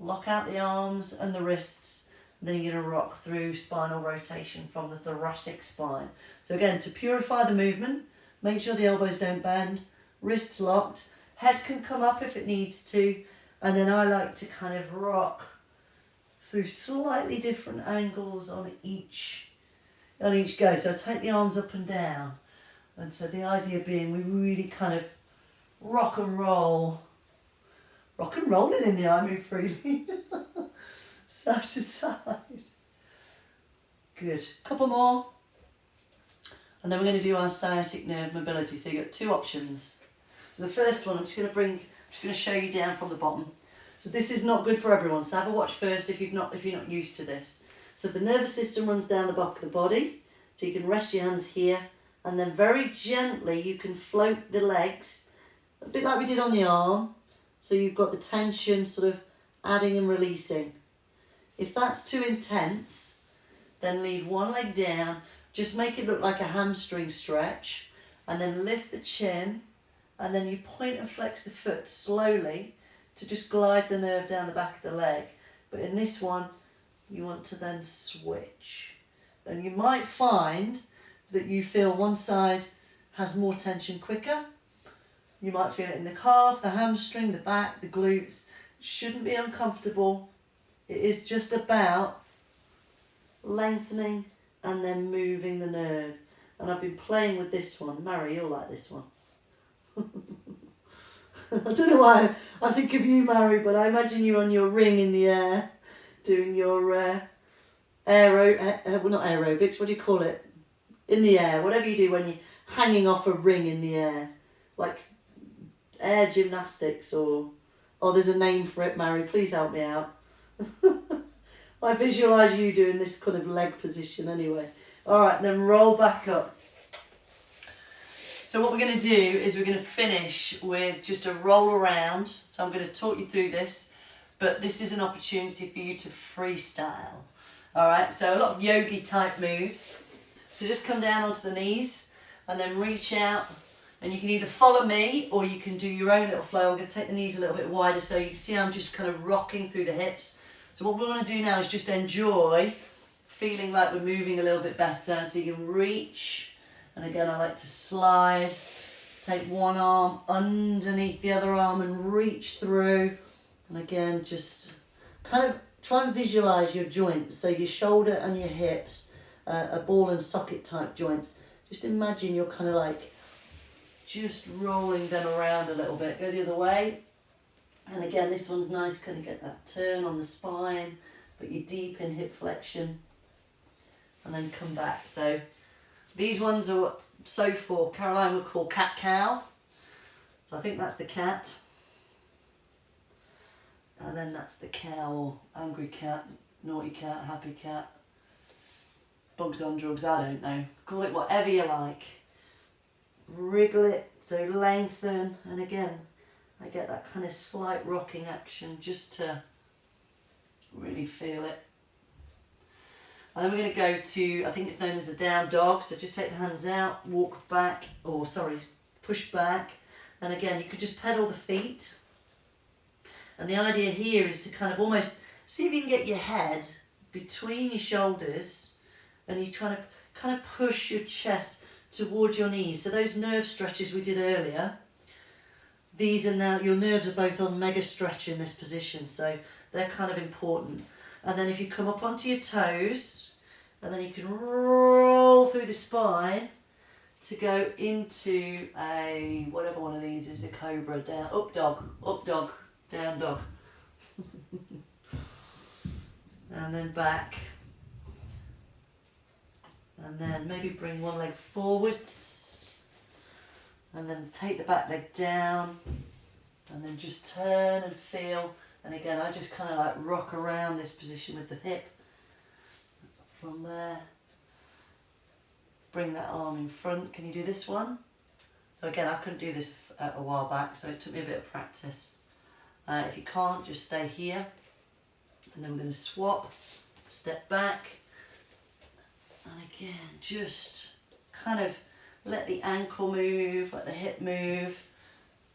Lock out the arms and the wrists. And then you're going to rock through spinal rotation from the thoracic spine. So again, to purify the movement, make sure the elbows don't bend. Wrists locked. Head can come up if it needs to. And then I like to kind of rock through slightly different angles on each go. So I take the arms up and down. And so the idea being we really kind of rock and rolling in the iMoveFreely. Side to side. Good. Couple more. And then we're going to do our sciatic nerve mobility. So you've got two options. So the first one, I'm just going to show you down from the bottom. So this is not good for everyone. So have a watch first if you're not used to this. So the nervous system runs down the back of the body. So you can rest your hands here, and then very gently you can float the legs, a bit like we did on the arm. So you've got the tension sort of adding and releasing. If that's too intense, then leave one leg down. Just make it look like a hamstring stretch, and then lift the chin, and then you point and flex the foot slowly to just glide the nerve down the back of the leg. But in this one, you want to then switch. And you might find that you feel one side has more tension quicker. You might feel it in the calf, the hamstring, the back, the glutes. Shouldn't be uncomfortable. It is just about lengthening and then moving the nerve. And I've been playing with this one. Mary, you'll like this one. I don't know why I think of you, Mary, but I imagine you on your ring in the air doing your well, not aerobics, what do you call it? In the air, whatever you do when you're hanging off a ring in the air. Like air gymnastics or... Oh, there's a name for it, Mary. Please help me out. I visualise you doing this kind of leg position anyway. All right, then roll back up. So what we're going to do is we're going to finish with just a roll around. So I'm going to talk you through this, but this is an opportunity for you to freestyle. All right, so a lot of yogi type moves. So just come down onto the knees and then reach out. And you can either follow me or you can do your own little flow. I'm going to take the knees a little bit wider so you can see I'm just kind of rocking through the hips. So what we want to do now is just enjoy feeling like we're moving a little bit better. So you can reach, and again I like to slide, take one arm underneath the other arm and reach through. And again, just kind of try and visualise your joints. So your shoulder and your hips are ball and socket type joints. Just imagine you're kind of like just rolling them around a little bit. Go the other way. And again, this one's nice, kind of get that turn on the spine, but you're deep in hip flexion. And then come back. So these ones are what Soph or Caroline would call cat-cow. So I think that's the cat. And then that's the cow, or angry cat, naughty cat, happy cat. Bugs on drugs, I don't know. Call it whatever you like. Wriggle it, so lengthen, and again I get that kind of slight rocking action just to really feel it. And then we're going to go to, I think it's known as a down dog, so just take the hands out, walk back, or sorry, push back, and again you could just pedal the feet. And the idea here is to kind of almost see if you can get your head between your shoulders and you're trying to kind of push your chest towards your knees. So those nerve stretches we did earlier, these are now, your nerves are both on mega stretch in this position, so they're kind of important. And then if you come up onto your toes, and then you can roll through the spine to go into a, whatever one of these is, a cobra, down, up dog, down dog. And then back. And then maybe bring one leg forwards. And then take the back leg down. And then just turn and feel. And again, I just kind of like rock around this position with the hip. From there. Bring that arm in front. Can you do this one? So again, I couldn't do this a while back, so it took me a bit of practice. If you can't, just stay here. And then we're going to swap, step back. And again, just kind of let the ankle move, let the hip move.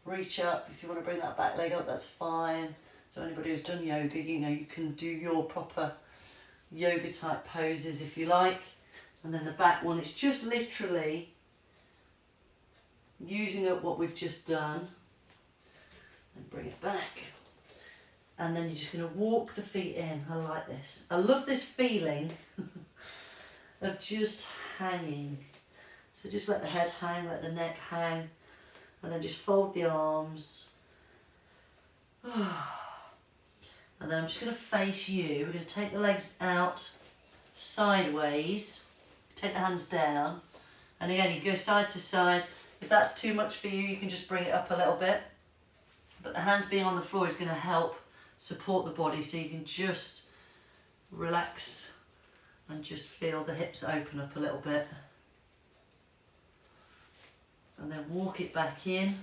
Reach up. If you want to bring that back leg up, that's fine. So anybody who's done yoga, you know, you can do your proper yoga type poses if you like. And then the back one, it's just literally using up what we've just done. And bring it back. And then you're just going to walk the feet in. I like this. I love this feeling of just hanging. So just let the head hang, let the neck hang. And then just fold the arms. And then I'm just going to face you. We're going to take the legs out sideways. Take the hands down. And again, you go side to side. If that's too much for you, you can just bring it up a little bit. But the hands being on the floor is going to help support the body, so you can just relax and just feel the hips open up a little bit. And then walk it back in,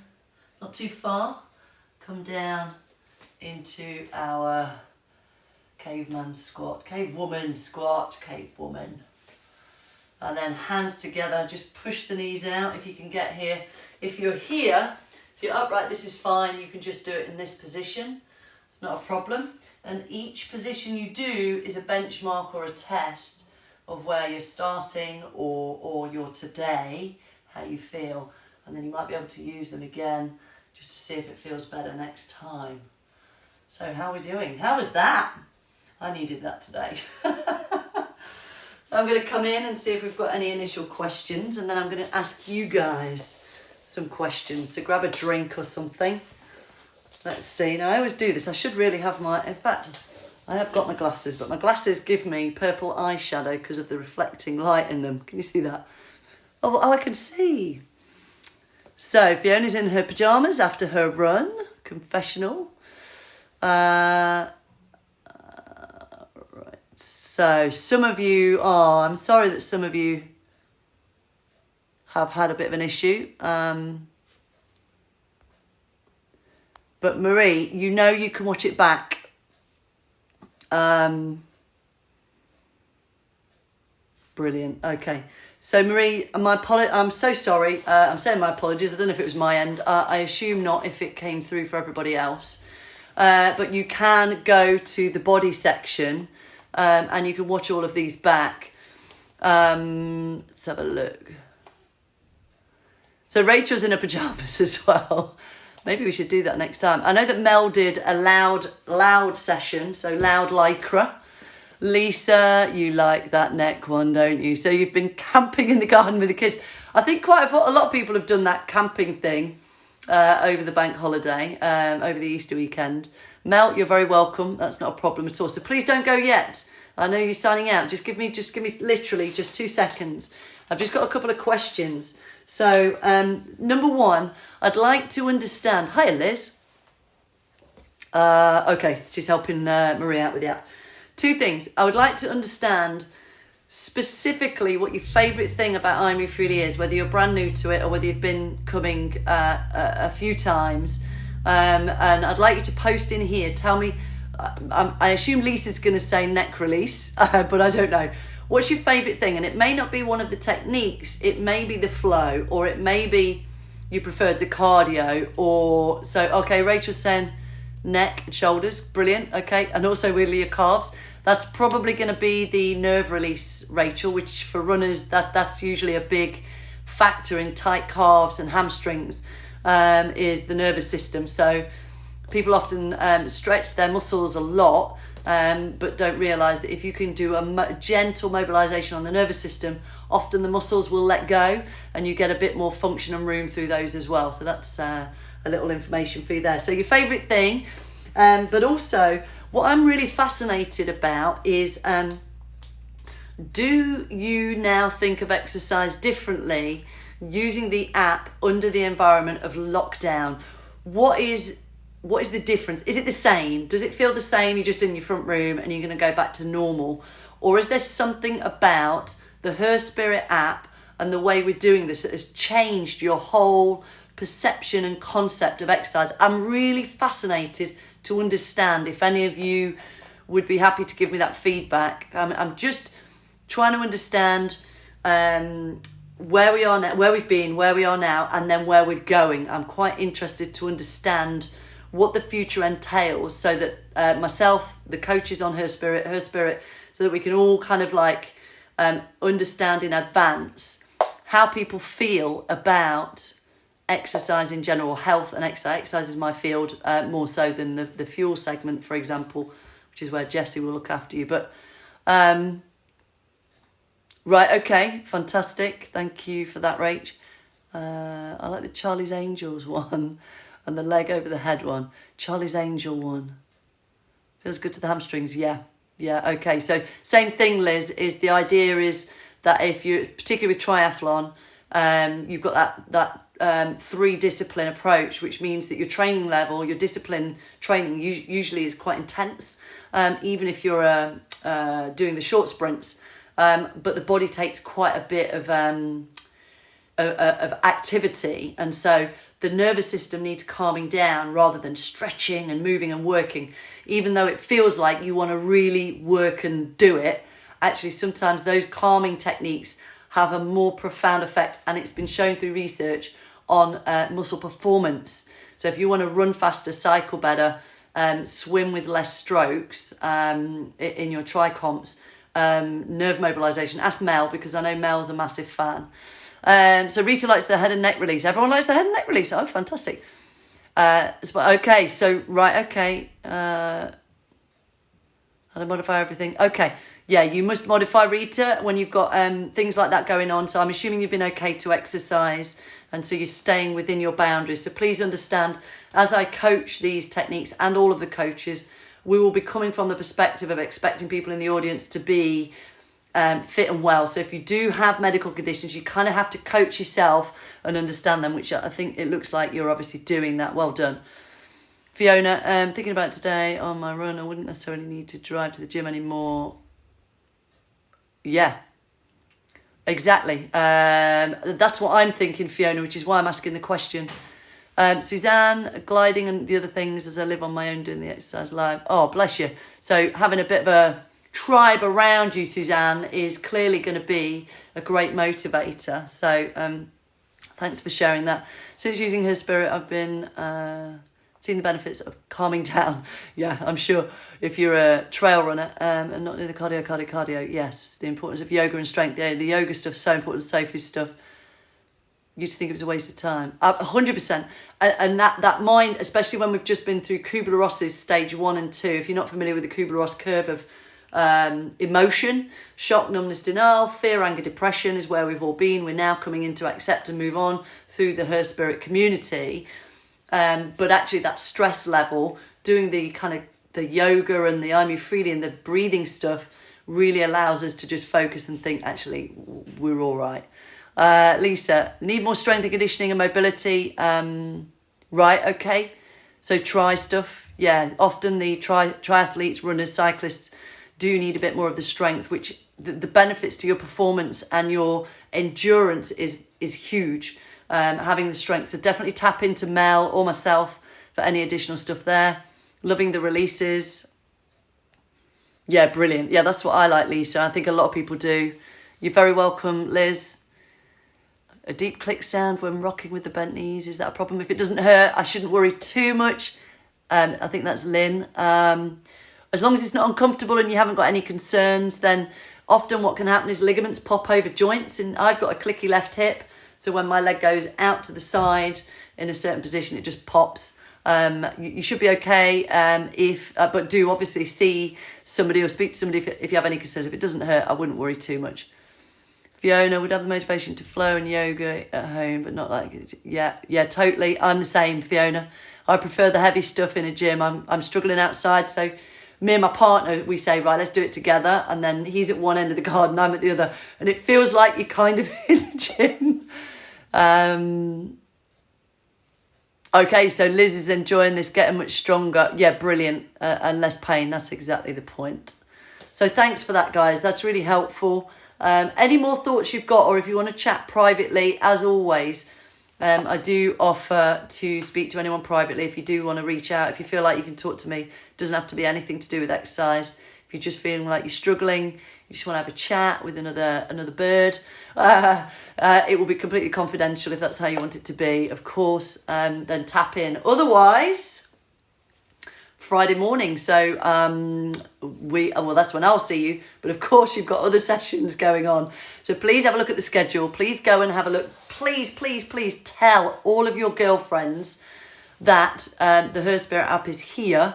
not too far. Come down into our caveman squat, cavewoman squat, cavewoman. And then hands together, just push the knees out if you can get here. If you're here, if you're upright, this is fine. You can just do it in this position. It's not a problem. And each position you do is a benchmark or a test of where you're starting or you're today, how you feel. And then you might be able to use them again just to see if it feels better next time. So how are we doing? How was that? I needed that today. So I'm going to come in and see if we've got any initial questions, and then I'm going to ask you guys some questions. So grab a drink or something. Let's see. Now I always do this. I should really have in fact, I have got my glasses, but my glasses give me purple eyeshadow because of the reflecting light in them. Can you see that? Oh, I can see. So Fiona's in her pyjamas after her run. Confessional. Right. So some of you are, I'm sorry that some of you have had a bit of an issue. But Marie, you know you can watch it back. Brilliant. Okay. So Marie, I'm so sorry. I'm saying my apologies. I don't know if it was my end. I assume not if it came through for everybody else. But you can go to the body section and you can watch all of these back. Let's have a look. So Rachel's in her pyjamas as well. Maybe we should do that next time. I know that Mel did a loud session, so loud lycra. Lisa, you like that neck one, don't you? So you've been camping in the garden with the kids. I think quite a lot of people have done that camping thing over the bank holiday, over the Easter weekend. Mel, you're very welcome. That's not a problem at all. So please don't go yet. I know you're signing out. Just give me literally just 2 seconds. I've just got a couple of questions. So number one, I'd like to understand. Hi, Liz. Okay, she's helping Marie out with the app. 2 things. I would like to understand specifically what your favourite thing about iMoveFreely is, whether you're brand new to it or whether you've been coming a few times. And I'd like you to post in here. Tell me, I assume Lisa's going to say neck release, but I don't know. What's your favourite thing? And it may not be one of the techniques. It may be the flow, or it may be you preferred the cardio. Or so, okay, Rachel's saying neck and shoulders. Brilliant. Okay. And also really your calves. That's probably going to be the nerve release, Rachel, which for runners, that's usually a big factor in tight calves and hamstrings, is the nervous system. So people often stretch their muscles a lot, but don't realise that if you can do a gentle mobilisation on the nervous system, often the muscles will let go and you get a bit more function and room through those as well. So that's a little information for you there. So your favourite thing, but also what I'm really fascinated about is, do you now think of exercise differently using the app under the environment of lockdown? What is the difference? Is it the same? Does it feel the same? You're just in your front room and you're going to go back to normal? Or is there something about the HERSPIRIT app and the way we're doing this that has changed your whole perception and concept of exercise? I'm really fascinated to understand if any of you would be happy to give me that feedback. I'm just trying to understand where we are now, where we've been, where we are now, and then where we're going. I'm quite interested to understand what the future entails, so that myself, the coaches on HERSPIRIT, so that we can all kind of like understand in advance how people feel about exercise in general, health and exercise. Exercise is my field, more so than the fuel segment, for example, which is where Jessie will look after you. But right, okay, fantastic. Thank you for that, Rach. I like the Charlie's Angels one and the leg over the head one. Charlie's Angel one. Feels good to the hamstrings, yeah. Yeah, okay. So same thing, Liz, is the idea is that if you, particularly with triathlon, you've got that 3-discipline approach, which means that your training level, your discipline training usually is quite intense, even if you're doing the short sprints. But the body takes quite a bit of activity, and so the nervous system needs calming down rather than stretching and moving and working. Even though it feels like you want to really work and do it, actually sometimes those calming techniques have a more profound effect, and it's been shown through research on muscle performance. So if you want to run faster, cycle better, swim with less strokes in your tri-comps, nerve mobilization. Ask Mel, because I know Mel's a massive fan. So Rita likes the head and neck release. Everyone likes the head and neck release. Oh, fantastic. Okay, so, right, okay. How to modify everything. Okay, yeah, you must modify, Rita, when you've got things like that going on. So I'm assuming you've been okay to exercise, and so you're staying within your boundaries. So please understand, as I coach these techniques and all of the coaches, we will be coming from the perspective of expecting people in the audience to be fit and well. So if you do have medical conditions, you kind of have to coach yourself and understand them, which I think it looks like you're obviously doing that. Well done. Fiona, thinking about today on my run, I wouldn't necessarily need to drive to the gym anymore. Yeah, exactly. That's what I'm thinking, Fiona, which is why I'm asking the question. Suzanne, gliding and the other things as I live on my own doing the exercise live. Oh, bless you. So having a bit of a tribe around you, Suzanne, is clearly going to be a great motivator. So thanks for sharing that. Since using HERSPIRIT, I've been seeing the benefits of calming down. Yeah, I'm sure if you're a trail runner and not do the cardio, yes, the importance of yoga and strength. Yeah, the yoga stuff's so important, Sophie's stuff. You just think it was a waste of time. 100%. And that mind, especially when we've just been through Kubler-Ross's stage 1 and 2, if you're not familiar with the Kubler-Ross curve of emotion, shock, numbness, denial, fear, anger, depression is where we've all been. We're now coming into accept and move on through the HERSPIRIT community. But actually that stress level, doing the kind of the yoga and the iMoveFreely and the breathing stuff really allows us to just focus and think, actually, we're all right. Lisa, need more strength and conditioning and mobility. Right, okay. So try stuff. Yeah, often the triathletes, runners, cyclists do need a bit more of the strength, which the benefits to your performance and your endurance is huge. Having the strength. So definitely tap into Mel or myself for any additional stuff there. Loving the releases. Yeah, brilliant. Yeah, that's what I like, Lisa. I think a lot of people do. You're very welcome, Liz. A deep click sound when rocking with the bent knees. Is that a problem? If it doesn't hurt, I shouldn't worry too much. I think that's Lynn. As long as it's not uncomfortable and you haven't got any concerns, then often what can happen is ligaments pop over joints. And I've got a clicky left hip. So when my leg goes out to the side in a certain position, it just pops. You should be okay but do obviously see somebody or speak to somebody if you have any concerns. If it doesn't hurt, I wouldn't worry too much. Fiona would have the motivation to flow and yoga at home, but not like it. Yeah, totally. I'm the same, Fiona. I prefer the heavy stuff in a gym. I'm struggling outside, so me and my partner, we say, right, let's do it together. And then he's at one end of the garden, I'm at the other. And it feels like you're kind of in the gym. Okay, so Liz is enjoying this, getting much stronger. Yeah, brilliant. And less pain. That's exactly the point. So thanks for that, guys. That's really helpful. Any more thoughts you've got, or if you want to chat privately, as always, I do offer to speak to anyone privately. If you do want to reach out, if you feel like you can talk to me, it doesn't have to be anything to do with exercise. If you're just feeling like you're struggling, you just want to have a chat with another bird, it will be completely confidential if that's how you want it to be, of course. Then tap in. Otherwise, Friday morning. So that's when I'll see you. But of course, you've got other sessions going on. So please have a look at the schedule. Please go and have a look. Please tell all of your girlfriends that the HERSPIRIT app is here.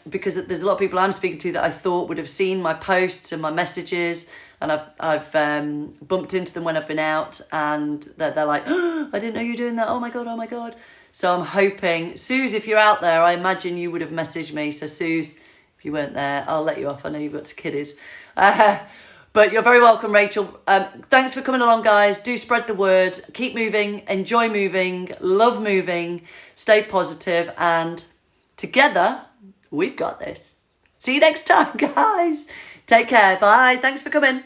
Because there's a lot of people I'm speaking to that I thought would have seen my posts and my messages, and I've bumped into them when I've been out, and they're like, oh, I didn't know you were doing that. Oh my God. So I'm hoping, Suze, if you're out there, I imagine you would have messaged me. So Suze, if you weren't there, I'll let you off. I know you've got kiddies. But you're very welcome, Rachel. Thanks for coming along, guys. Do spread the word. Keep moving. Enjoy moving. Love moving. Stay positive. And together, we've got this. See you next time, guys. Take care. Bye. Thanks for coming.